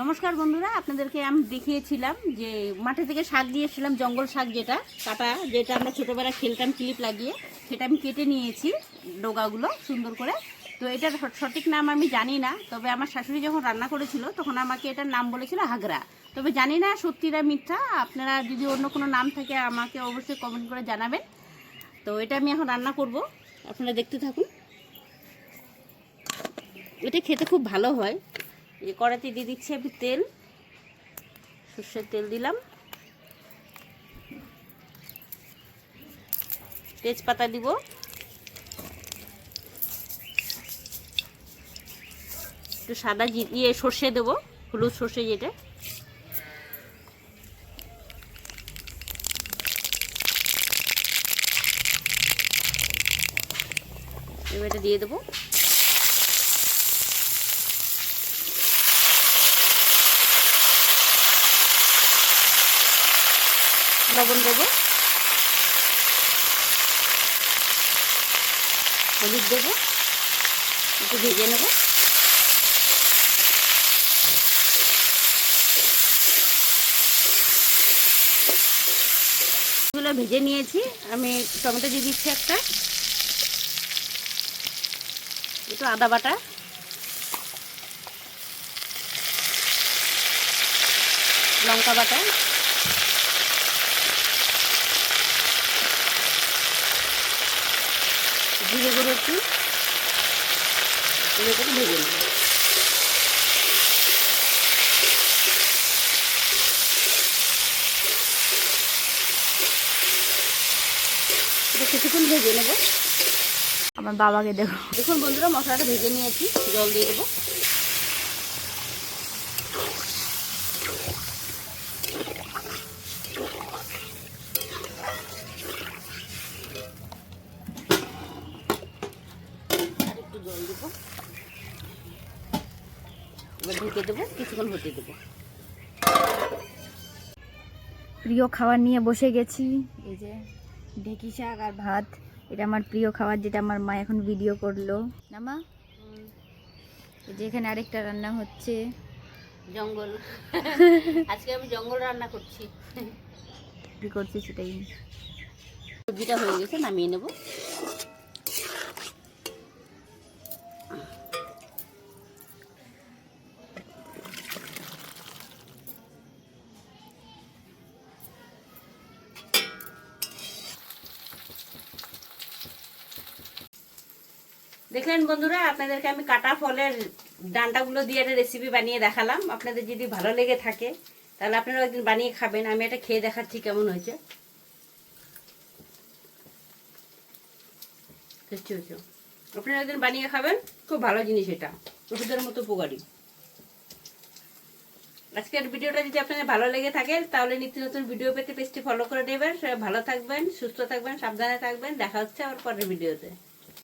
নমস্কার বন্ধুরা, আপনাদেরকে আমি দেখিয়েছিলাম যে মাঠে থেকে শাক দিয়েছিলাম, জঙ্গল শাক যেটা কাটা, যেটা আমরা ছোটোবেলায় খেলতাম ক্লিপ লাগিয়ে, সেটা আমি কেটে নিয়েছি ডোগাগুলো সুন্দর করে। তো এটার সঠিক নাম আমি জানি না, তবে আমার শাশুড়ি যখন রান্না করেছিল তখন আমাকে এটার নাম বলেছিল হাগরা। তবে জানি না সত্যিটা মিথ্যা, আপনারা যদি অন্য কোনো নাম থাকে আমাকে অবশ্যই কমেন্ট করে জানাবেন। তো এটা আমি এখন রান্না করব, আপনারা দেখতে থাকুন। এটা খেতে খুব ভালো হয়। এই কড়াইতে দিয়ে দিচ্ছি আমি তেল, সর্ষের তেল দিলাম, তেজপাতা দিব, একটু সাদা সর্ষে দেবো, হলুদ সর্ষে যেটা, এবার এটা দিয়ে দেবো। লবণ দেবো, হলুদ দেবো, একটু ভেজে নেব। এগুলো ভেজে নিয়েছি, আমি টমেটো দিয়ে দিচ্ছি একটা, একটু আদা বাটা, লঙ্কা বাটা, জিরে গুঁড়ো একটু, এগুলোকে ভেজে নেব। এটা কিছুক্ষণ ভেজে নেব। আমার বাবাকে দেখো, দেখুন বন্ধুরা, মশলাটা ভেজে নিয়েছি, জল দিয়ে দেবো। আর একটু জল দেবো, এবার ঢেকে দেবো, কিছুক্ষণ হতে দেবো। প্রিয় খাবার নিয়ে বসে গেছি। এই যে ঢেঁকি শাক আর ভাত, এটা আমার প্রিয় খাবার, যেটা আমার মা এখন ভিডিও করলো না মা। এই যে এখানে আরেকটা রান্না হচ্ছে, জঙ্গল। আজকে আমি জঙ্গল রান্না করছি। কি করছি সেটাই। সবজিটা হয়ে গেছে, নামিয়ে নেব। দেখলেন বন্ধুরা, আপনাদেরকে আমি কাটা ফলের ডান্ডাগুলো দিয়ে একটা রেসিপি বানিয়ে দেখালাম। আপনাদের যদি ভালো লেগে থাকে তাহলে আপনারা একদিন বানিয়ে খাবেন। আমি এটা খেয়ে দেখাচ্ছি কেমন হয়েছে। আপনারা একদিন বানিয়ে খাবেন, খুব ভালো জিনিস, এটা ওষুধের মতো উপকারী। আজকের ভিডিওটা যদি আপনাদের ভালো লেগে থাকে তাহলে নিত্য নতুন ভিডিও পেতে পেজটি ফলো করে নেবেন। সবাই ভালো থাকবেন, সুস্থ থাকবেন, সাবধানে থাকবেন। দেখা হচ্ছে আবার পরের ভিডিওতে।